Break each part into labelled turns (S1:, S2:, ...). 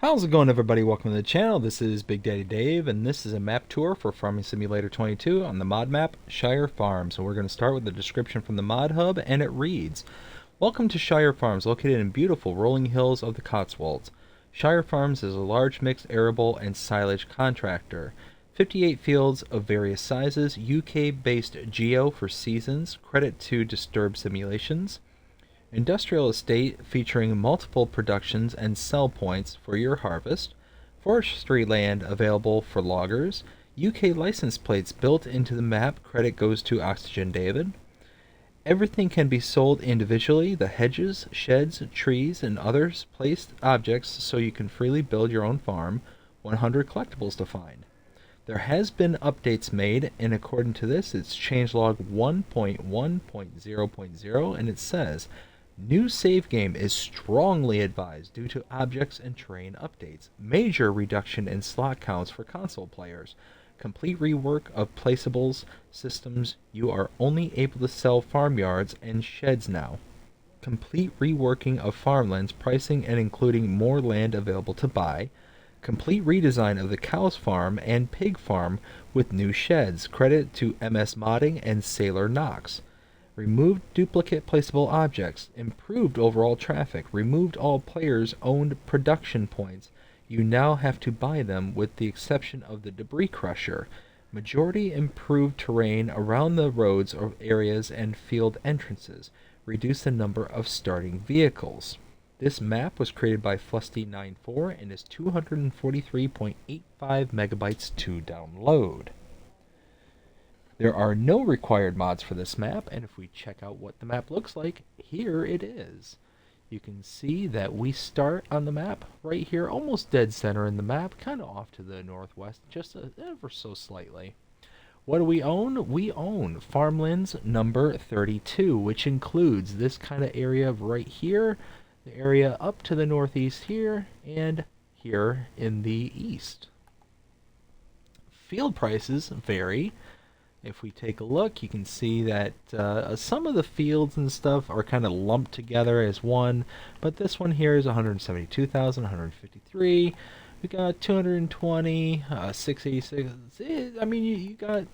S1: How's it going, everybody? Welcome to the channel. This is Big Daddy Dave, and this is a map tour for Farming Simulator 22 on the mod map Shire Farm. So we're going to start with the description from the mod hub, and it reads, "Welcome to Shire Farms, located in beautiful rolling hills of the Cotswolds. Shire Farms is a large mixed arable and silage contractor. 58 fields of various sizes, UK-based geo for seasons, credit to Disturb Simulations. Industrial estate featuring multiple productions and sell points for your harvest. Forestry land available for loggers. UK license plates built into the map. Credit goes to Oxygen David. Everything can be sold individually, the hedges, sheds, trees, and others placed objects so you can freely build your own farm. 100 collectibles to find. There has been updates made, and according to this, it's changelog 1.1.0.0, and it says, new save game is strongly advised due to objects and terrain updates. Major reduction in slot counts for console players. Complete rework of placeables systems. You are only able to sell farmyards and sheds now. Complete reworking of farmlands pricing and including more land available to buy. Complete redesign of the cows farm and pig farm with new sheds. Credit to MS Modding and Sailor Knox. Removed duplicate placeable objects. Improved overall traffic. Removed all players' owned production points. You now have to buy them with the exception of the debris crusher. Majority improved terrain around the roads or areas and field entrances. Reduce the number of starting vehicles." This map was created by Flusty94 and is 243.85 megabytes to download. There are no required mods for this map, and if we check out what the map looks like, here it is. You can see that we start on the map right here, almost dead center in the map, kind of off to the northwest, just ever so slightly. What do we own? We own Farmlands number 32, which includes this kind of area right here, the area up to the northeast here, and here in the east. Field prices vary. If we take a look, you can see that some of the fields and stuff are kind of lumped together as one, but this one here is 172,000, 153. We got 220, 686. I mean, you got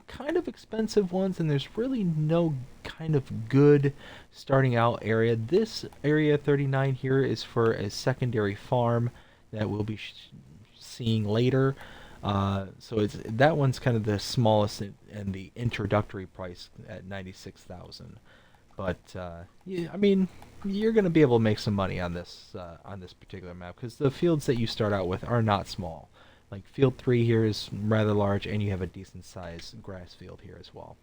S1: kind of expensive ones, and there's really no kind of good starting out area. This area 39 here is for a secondary farm that we'll be seeing later. So that one's kind of the smallest and the introductory price at 96,000. But yeah, I mean, you're going to be able to make some money on this particular map because the fields that you start out with are not small. Like field 3 here is rather large, and you have a decent sized grass field here as well.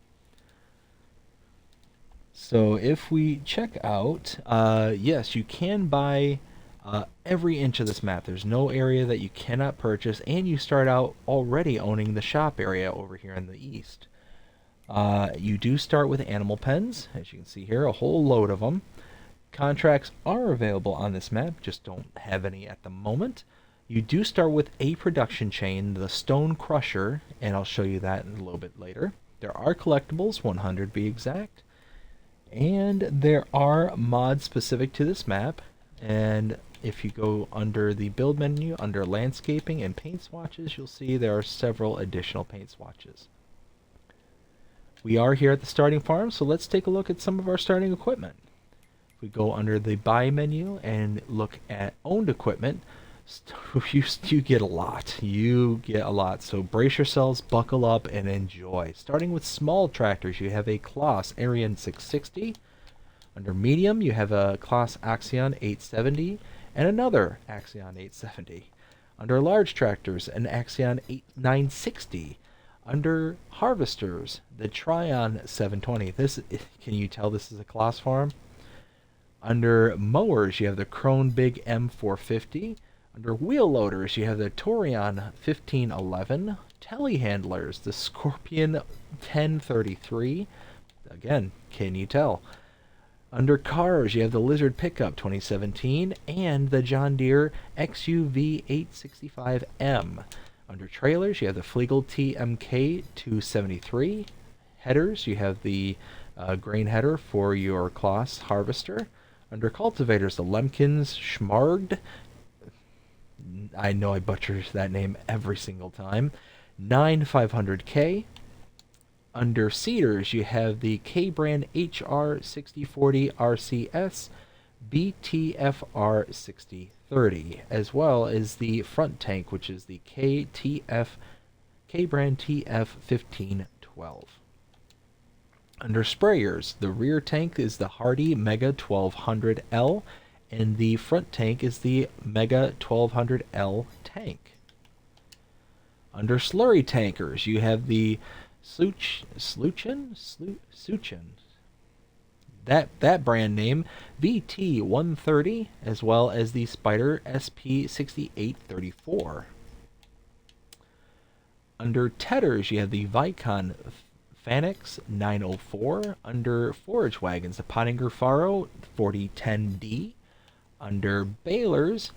S1: So if we check out, yes, you can buy every inch of this map. There's no area that you cannot purchase, and you start out already owning the shop area over here in the east. You do start with animal pens, as you can see here, a whole load of them. Contracts are available on this map, just don't have any at the moment. You do start with a production chain, the Stone Crusher, and I'll show you that in a little bit later. There are collectibles, 100 to be exact, and there are mods specific to this map. And if you go under the build menu, under landscaping and paint swatches, you'll see there are several additional paint swatches. We are here at the starting farm, so let's take a look at some of our starting equipment. If we go under the buy menu and look at owned equipment, you get a lot. You get a lot. So brace yourselves, buckle up, and enjoy. Starting with small tractors, you have a Kloss Arian 660. Under medium, you have a Kloss Axion 870 and another Axion 870. Under large tractors, an Axion 960. Under harvesters, the Tryon 720. Can you tell this is a Kloss farm? Under mowers, you have the Krone Big M450. Under wheel loaders, you have the Torion 1511. Telehandlers, the Scorpion 1033. Again, can you tell? Under cars, you have the Lizard Pickup 2017 and the John Deere XUV 865M. Under trailers, you have the Flegel TMK 273. Headers, you have the grain header for your Kloss harvester. Under cultivators, the Lemkins Schmargd I know I butcher that name every single time. 9 500K. Under Cedars, you have the K brand HR6040 RCS BTFR 6030, as well as the front tank, which is the K brand TF1512. Under sprayers, the rear tank is the Hardy Mega 1200L, and the front tank is the Mega 1200L tank. Under slurry tankers, you have the Sluchin? That brand name, VT130, as well as the Spider SP6834. Under Tedders, you have the Vicon Fanix 904. Under Forage Wagons, the Pottinger Faro 4010D. Under Balers,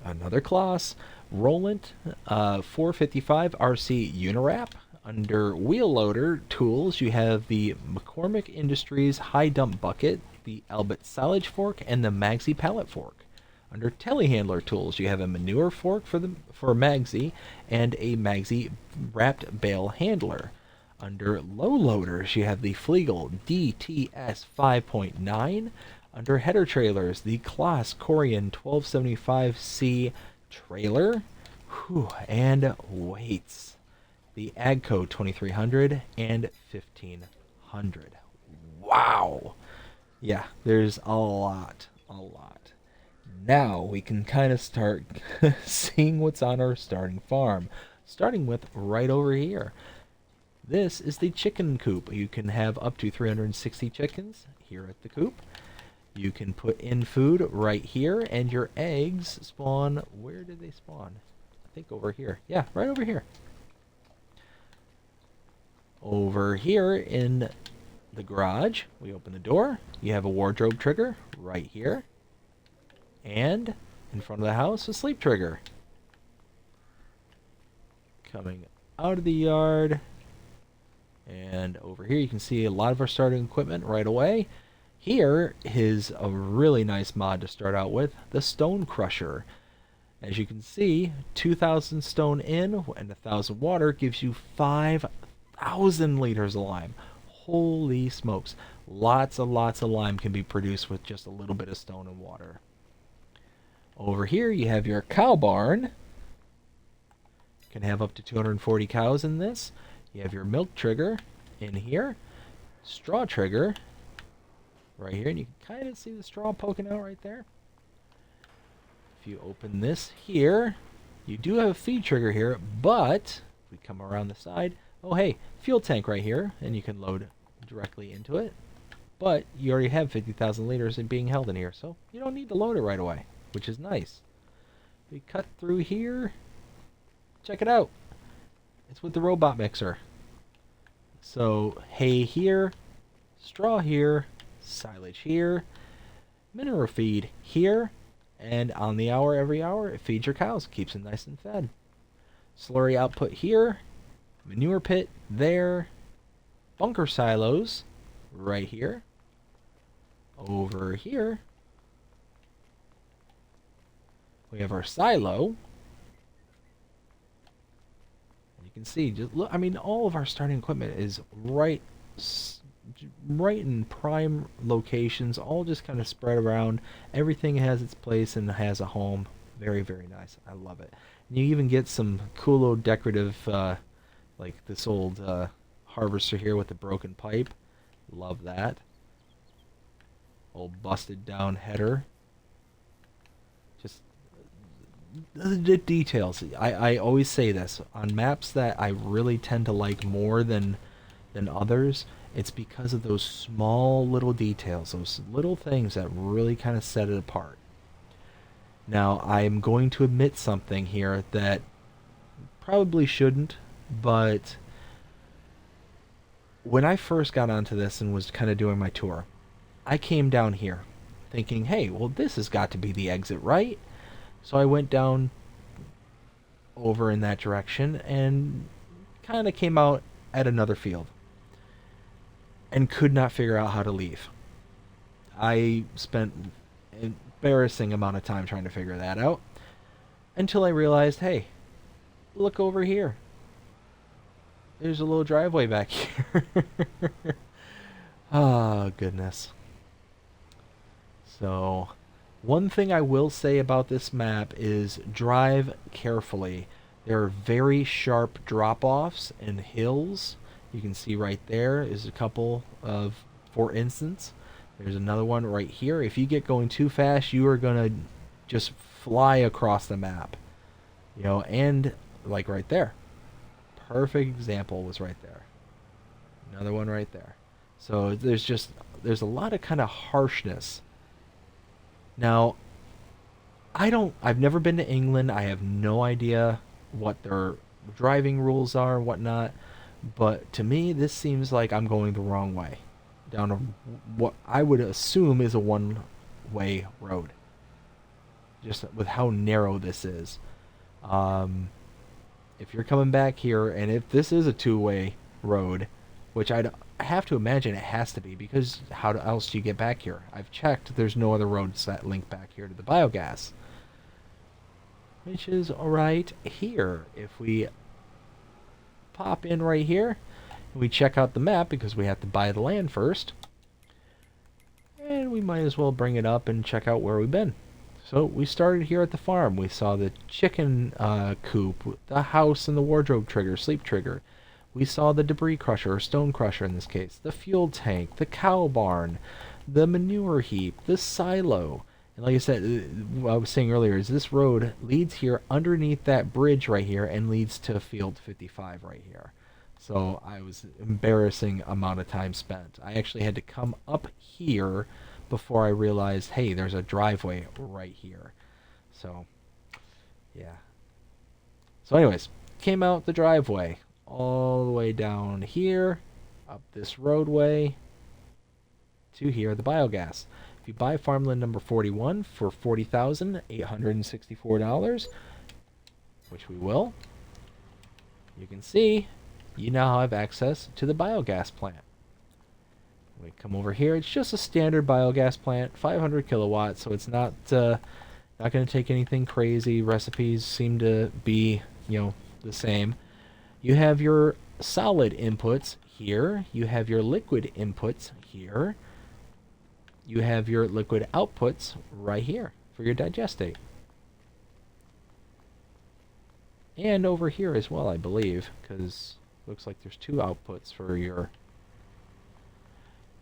S1: another Claas, Roland 455 RC Unirap. Under Wheel Loader Tools, you have the McCormick Industries High Dump Bucket, the Albert Silage Fork, and the Magsy Pallet Fork. Under Telehandler Tools, you have a manure fork for Magsy and a Magsy Wrapped Bale Handler. Under Low Loaders, you have the Flegel DTS 5.9. Under Header Trailers, the Claas Corian 1275C Trailer. And weights, the Agco 2300 and 1500. Wow! Yeah, there's a lot. Now we can kind of start seeing what's on our starting farm, starting with right over here. This is the chicken coop. You can have up to 360 chickens here at the coop. You can put in food right here, and your eggs spawn. Where did they spawn? I think over here. Yeah, right over here. Over here in the garage, we open the door. You have a wardrobe trigger right here. And in front of the house, a sleep trigger. Coming out of the yard. And over here, you can see a lot of our starting equipment right away. Here is a really nice mod to start out with, the Stone Crusher. As you can see, 2,000 stone in and 1,000 water gives you 5,000 liters of lime. Holy smokes. Lots of lime can be produced with just a little bit of stone and water. Over here you have your cow barn. You can have up to 240 cows in this. You have your milk trigger in here. Straw trigger right here, and you can kind of see the straw poking out right there. If you open this here, you do have a feed trigger here, but if we come around the side, oh hey, fuel tank right here, and you can load directly into it. But you already have 50,000 liters being held in here, so you don't need to load it right away, which is nice. We cut through here. Check it out. It's with the robot mixer. So hay here, straw here, silage here, manure feed here, and on the hour, every hour, it feeds your cows, keeps them nice and fed. Slurry output here, manure pit there, bunker silos right here. Over here, we have our silo. You can see, just look, I mean, all of our starting equipment is right in prime locations, all just kind of spread around. Everything has its place and has a home. Very, very nice. I love it. And you even get some cool little decorative, like this old harvester here with the broken pipe. Love that. Old busted down header. Just the details. I always say this on maps that I really tend to like more than others. It's because of those small little details, those little things that really kind of set it apart. Now, I'm going to admit something here that probably shouldn't, but when I first got onto this and was kind of doing my tour, I came down here thinking, hey, well, this has got to be the exit, right? So I went down over in that direction and kind of came out at another field and could not figure out how to leave. I spent an embarrassing amount of time trying to figure that out. until I realized, hey, look over here. There's a little driveway back here. Ah, goodness. So, one thing I will say about this map is drive carefully. There are very sharp drop-offs and hills. You can see right there is a couple of, for instance. There's another one right here. If you get going too fast, you are going to just fly across the map. You know, and like right there. Perfect example was right there. Another one right there. So there's a lot of kind of harshness. Now, I've never been to England. I have no idea what their driving rules are and whatnot. But to me, this seems like I'm going the wrong way. Down a, what I would assume is a one-way road. Just with how narrow this is. If you're coming back here, and if this is a two-way road, which I have to imagine it has to be, because how else do you get back here? I've checked, there's no other roads that link back here to the biogas. Which is right here. If we pop in right here, and we check out the map, because we have to buy the land first, and we might as well bring it up and check out where we've been. So we started here at the farm. We saw the chicken coop, the house and the wardrobe trigger, sleep trigger. We saw the debris crusher, or stone crusher in this case, the fuel tank, the cow barn, the manure heap, the silo. And like I said, what I was saying earlier is this road leads here underneath that bridge right here and leads to field 55 right here. So I was embarrassing amount of time spent. I actually had to come up here before I realized, hey, there's a driveway right here. So, yeah. So anyways, came out the driveway all the way down here, up this roadway, to here, the biogas. If you buy farmland number 41 for $40,864, which we will, you can see you now have access to the biogas plant. We come over here. It's just a standard biogas plant, 500 kilowatts, so it's not going to take anything crazy. Recipes seem to be, the same. You have your solid inputs here. You have your liquid inputs here. You have your liquid outputs right here for your digestate. And over here as well, I believe, because looks like there's two outputs for your...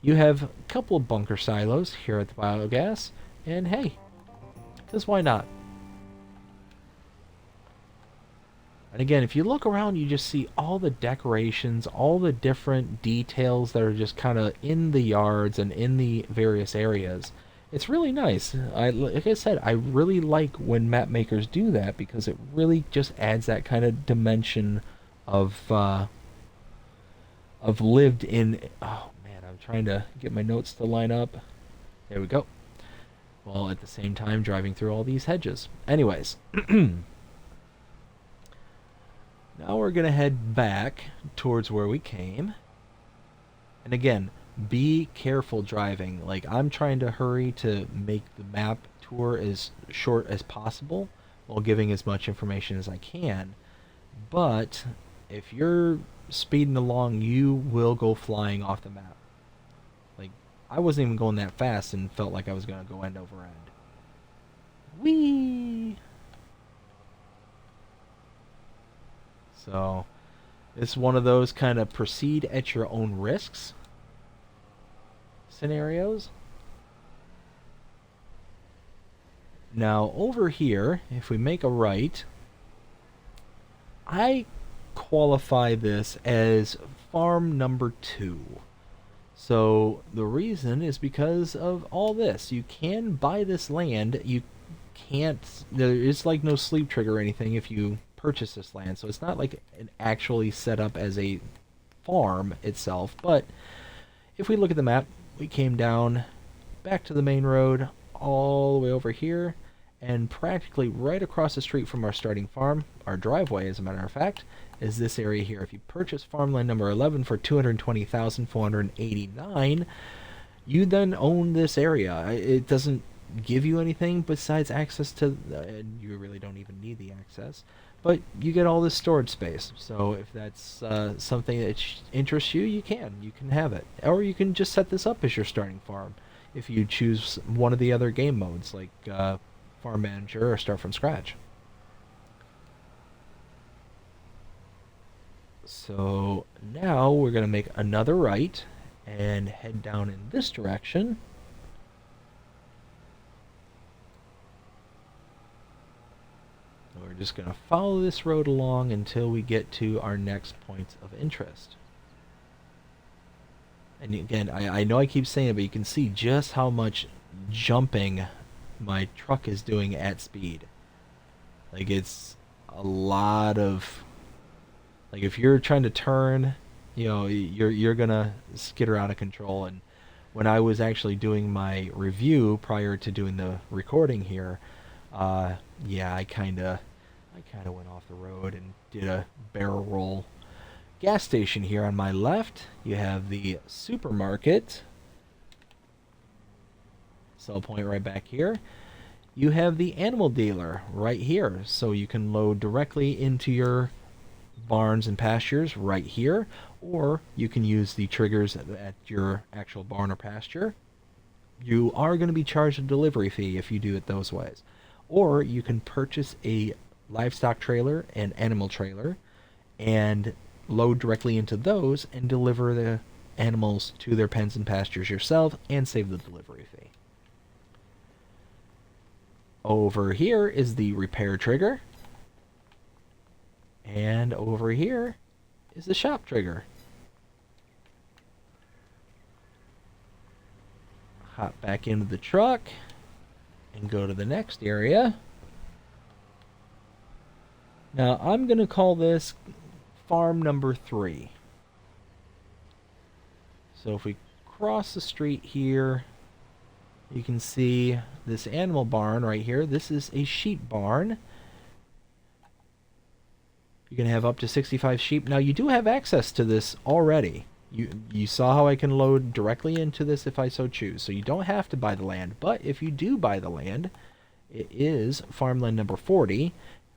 S1: You have a couple of bunker silos here at the biogas, and hey, because why not? And again, if you look around, you just see all the decorations, all the different details that are just kind of in the yards and in the various areas. It's really nice. Like I said, I really like when map makers do that, because it really just adds that kind of dimension of lived in... Oh, I'm trying to get my notes to line up. There we go. While at the same time driving through all these hedges. Anyways. Now we're going to head back towards where we came. And again, be careful driving. Like, I'm trying to hurry to make the map tour as short as possible while giving as much information as I can. But if you're speeding along, you will go flying off the map. I wasn't even going that fast and felt like I was going to go end over end. Whee! So, it's one of those kind of proceed at your own risks scenarios. Now, over here, if we make a right, I qualify this as farm number 2. So the reason is because of all this. You can buy this land. You can't... There is like no sleep trigger or anything if you purchase this land. So it's not like it actually set up as a farm itself. But if we look at the map, we came down back to the main road all the way over here. And practically right across the street from our starting farm, our driveway as a matter of fact, is this area here. If you purchase farmland number 11 for $220,489, you then own this area. It doesn't give you anything besides access to, and you really don't even need the access, but you get all this storage space. So if that's something that interests you, you can have it. Or you can just set this up as your starting farm if you choose one of the other game modes, like Farm Manager or Start from Scratch. So now we're going to make another right and head down in this direction. We're just going to follow this road along until we get to our next points of interest. And again, I know I keep saying it, but you can see just how much jumping my truck is doing at speed. Like, it's a lot of... Like, if you're trying to turn, you know, you're gonna skitter out of control. And when I was actually doing my review prior to doing the recording here, yeah, I kinda went off the road and did a barrel roll. Gas station here on my left. You have the supermarket. Sell point right back here. You have the animal dealer right here, so you can load directly into your barns and pastures right here, or you can use the triggers at your actual barn or pasture. You are going to be charged a delivery fee if you do it those ways. Or you can purchase a livestock trailer and animal trailer and load directly into those and deliver the animals to their pens and pastures yourself and save the delivery fee. Over here is the repair trigger. And over here is the shop trigger. Hop back into the truck and go to the next area. Now I'm going to call this farm number 3. So if we cross the street here, you can see this animal barn right here. This is a sheep barn. You can have up to 65 sheep. Now you do have access to this already. You saw how I can load directly into this if I so choose. So you don't have to buy the land. But if you do buy the land, it is farmland number 40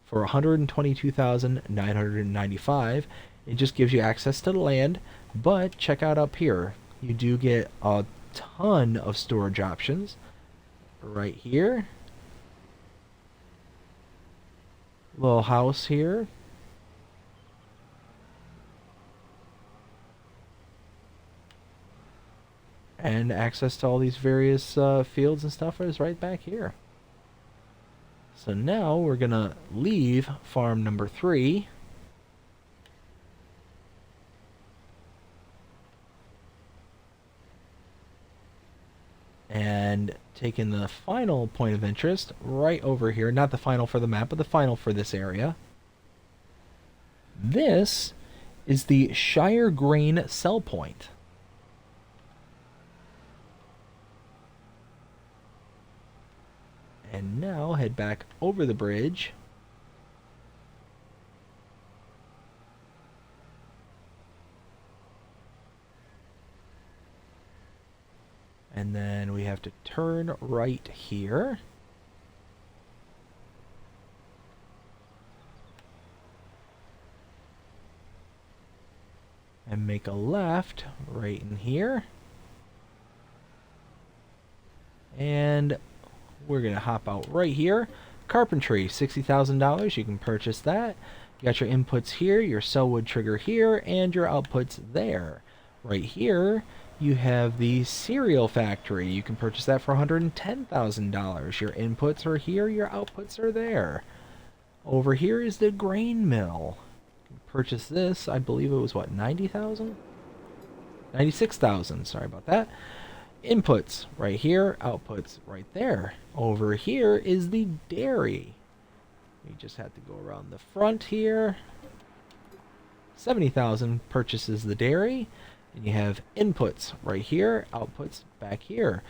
S1: for 122,995. It just gives you access to the land. But check out up here. You do get a ton of storage options right here. Little house here. And access to all these various fields and stuff is right back here. So now we're going to leave farm number 3. And taking the final point of interest right over here. Not the final for the map, but the final for this area. This is the Shire grain sell point. And now head back over the bridge. And then we have to turn right here. And make a left right in here. And we're going to hop out right here. Carpentry, $60,000. You can purchase that. You got your inputs here, your sellwood trigger here, and your outputs there. Right here, you have the cereal factory. You can purchase that for $110,000. Your inputs are here, your outputs are there. Over here is the grain mill. You can purchase this. I believe it was, what, 90,000? 96,000, sorry about that. Inputs right here, outputs right there. Over here is the dairy. We just have to go around the front here. 70,000 purchases the dairy. And you have inputs right here, outputs back here.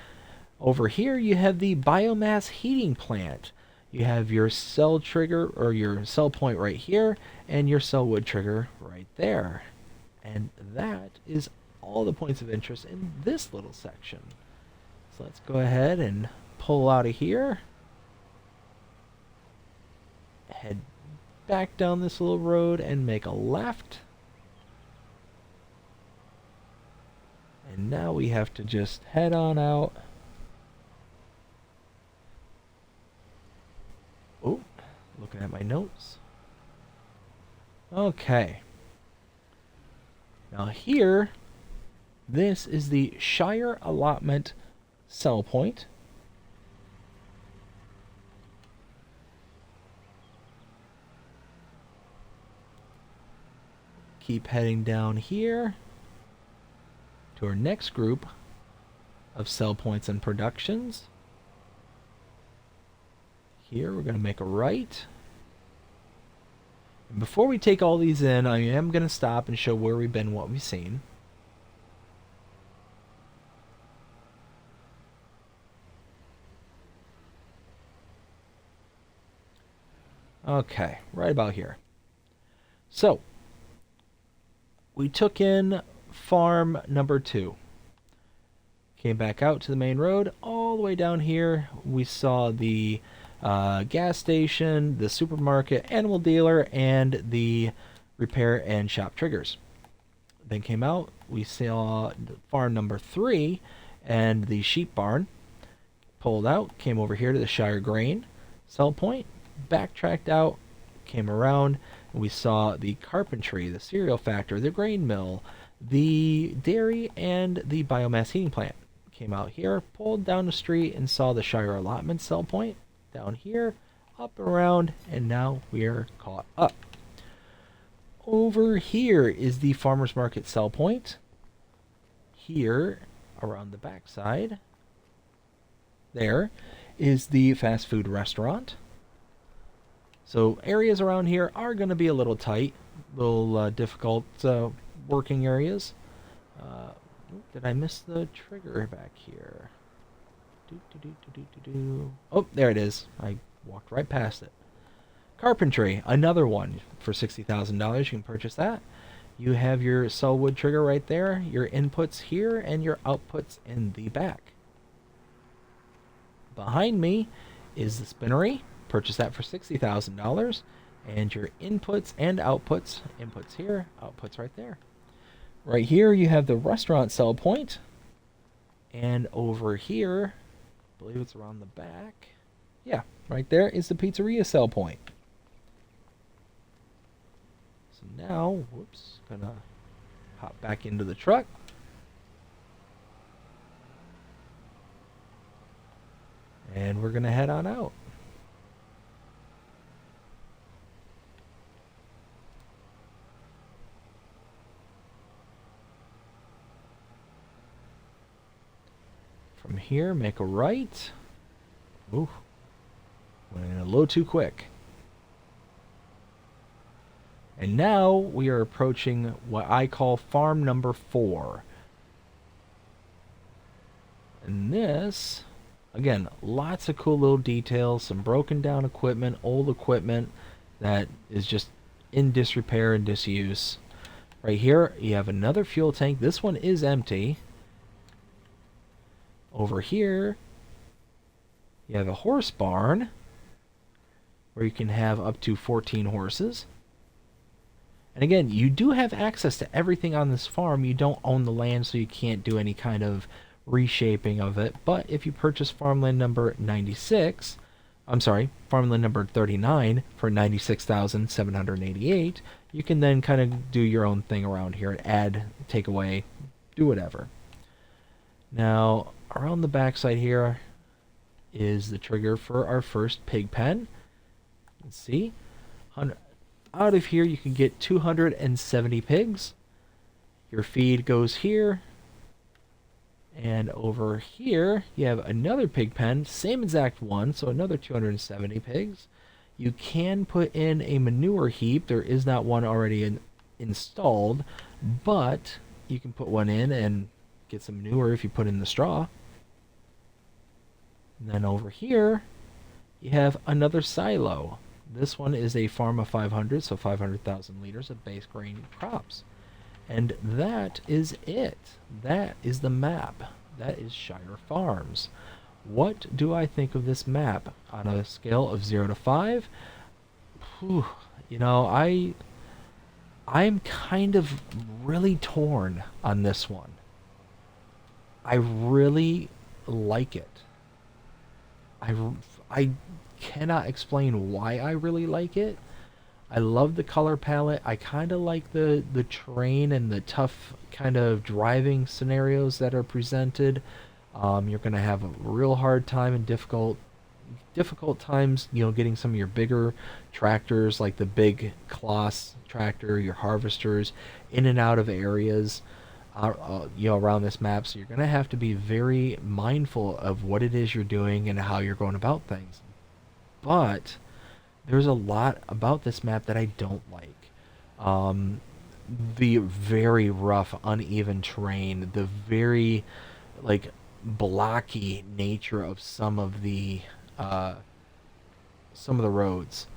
S1: Over here you have the biomass heating plant. You have your cell trigger or your cell point right here and your sellwood trigger right there. And that is all the points of interest in this little section. So let's go ahead and pull out of here. Head back down this little road and make a left. And now we have to just head on out. Oh, looking at my notes. Okay. Now here, this is the Shire allotment sell point. Keep heading down here to our next group of sell points and productions. Here we're going to make a right. And before we take all these in, I am going to stop and show where we've been, what we've seen. Okay, right about here. So, we took in farm number 2. Came back out to the main road. All the way down here, we saw the gas station, the supermarket, animal dealer, and the repair and shop triggers. Then came out, we saw farm number 3 and the sheep barn. Pulled out, came over here to the Shire grain sell point, backtracked out, came around, and we saw the carpentry, the cereal factory, the grain mill, the dairy, and the biomass heating plant. Came out here, pulled down the street, and saw the Shire allotment sell point. Down here, up and around, and now we're caught up. Over here is the farmer's market sell point. Here, around the backside, there is the fast food restaurant. So areas around here are going to be a little tight, a little difficult working areas. Did I miss the trigger back here? Oh, there it is. I walked right past it. Carpentry, another one for $60,000. You can purchase that. You have your sawwood trigger right there, your inputs here, and your outputs in the back. Behind me is the spinnery. Purchase that for $60,000. And your inputs and outputs. Inputs here, outputs right there. Right here you have the restaurant sell point. And over here, I believe it's around the back. Yeah, right there is the pizzeria sell point. So now, whoops, gonna hop back into the truck. And we're gonna head on out. From here, make a right. Ooh, went in a little too quick. And now we are approaching what I call farm number 4. And this, again, lots of cool little details, some broken down equipment, old equipment that is just in disrepair and disuse. Right here, you have another fuel tank. This one is empty. Over here, you have a horse barn where you can have up to 14 horses. And again, you do have access to everything on this farm. You don't own the land, so you can't do any kind of reshaping of it. But if you purchase farmland number 96, I'm sorry, farmland number 39 for $96,788, you can then kind of do your own thing around here, add, take away, do whatever. Now, around the backside here is the trigger for our first pig pen. Let's see. Out of here you can get 270 pigs. Your feed goes here. And over here you have another pig pen, same exact one, so another 270 pigs. You can put in a manure heap. There is not one already installed, but you can put one in and get some manure if you put in the straw. And then over here, you have another silo. This one is a farm of 500, so 500,000 liters of base grain crops. And that is it. That is the map. That is Shire Farms. What do I think of this map on a scale of 0 to 5? Whew, you know, I'm kind of really torn on this one. I really like it. I, I cannot explain why I really like it. I love the color palette. I kind of like the terrain and the tough kind of driving scenarios that are presented. You're gonna have a real hard time and difficult times, you know, getting some of your bigger tractors like the big Kloss tractor, your harvesters, in and out of areas, you know, around this map. So you're gonna have to be very mindful of what it is you're doing and how you're going about things. But there's a lot about this map that I don't like. Um, the very rough, uneven terrain, the very like blocky nature of uh, some of the roads.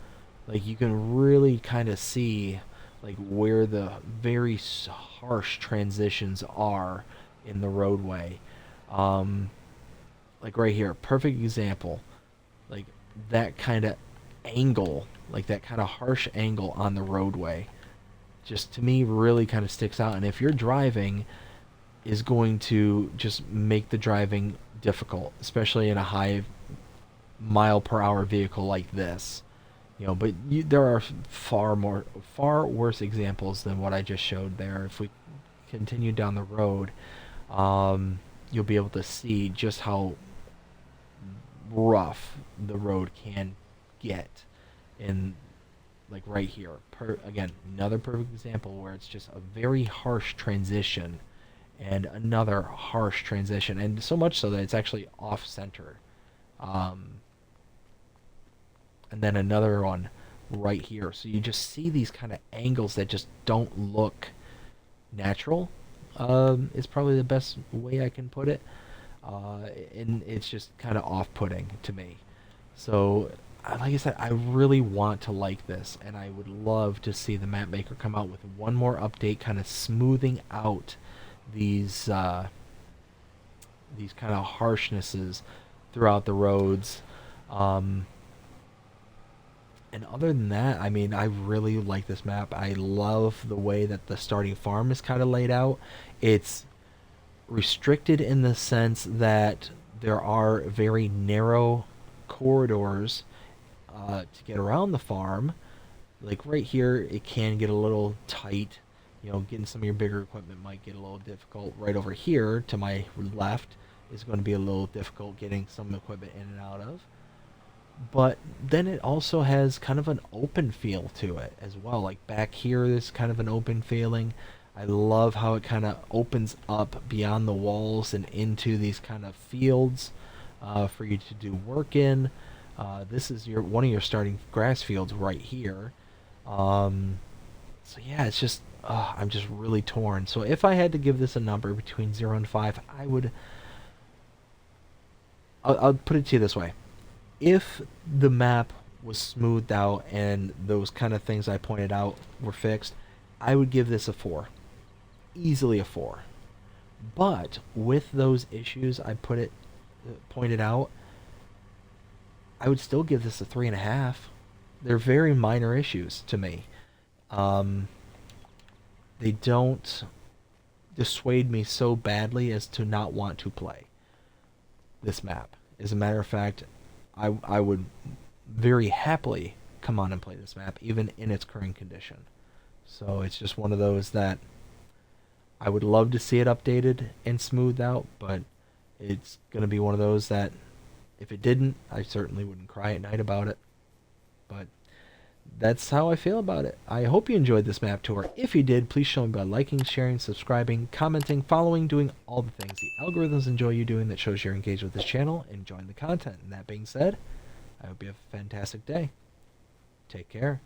S1: Like you can really kind of see like where the very harsh transitions are in the roadway. Um, like right here, perfect example. Like that kind of angle, like that kind of harsh angle on the roadway, just to me really kind of sticks out. And if you're driving, is going to just make the driving difficult, especially in a high mile per hour vehicle like this. You know, but there are far worse examples than what I just showed there. If we continue down the road, you'll be able to see just how rough the road can get in, like right here. Again, another perfect example where it's just a very harsh transition and another harsh transition, and so much so that it's actually off center. Um, and then another one right here. So you just see these kind of angles that just don't look natural. Is probably the best way I can put it. And it's just kind of off-putting to me. So, like I said, I really want to like this, and I would love to see the map maker come out with one more update, kind of smoothing out these kind of harshnesses throughout the roads. Um, and other than that, I mean, I really like this map. I love the way that the starting farm is kind of laid out. It's restricted in the sense that there are very narrow corridors to get around the farm. Like right here, it can get a little tight. You know, getting some of your bigger equipment might get a little difficult. Right over here to my left is going to be a little difficult getting some equipment in and out of. But then it also has kind of an open feel to it as well. Like back here, there's kind of an open feeling. I love how it kind of opens up beyond the walls and into these kind of fields for you to do work in. This is one of your starting grass fields right here. So yeah, it's just I'm just really torn. So if I had to give this a number between 0 and 5, I'll put it to you this way. If the map was smoothed out and those kind of things I pointed out were fixed, I would give this a 4. Easily a 4. But with those issues pointed out, I would still give this a 3.5. They're very minor issues to me. They don't dissuade me so badly as to not want to play this map. As a matter of fact, I would very happily come on and play this map, even in its current condition. So it's just one of those that I would love to see it updated and smoothed out, but it's going to be one of those that if it didn't, I certainly wouldn't cry at night about it. But that's how I feel about it. I hope you enjoyed this map tour. If you did, please show me by liking, sharing, subscribing, commenting, following, doing all the things the algorithms enjoy you doing that shows you're engaged with this channel and enjoying the content. And that being said, I hope you have a fantastic day. Take care.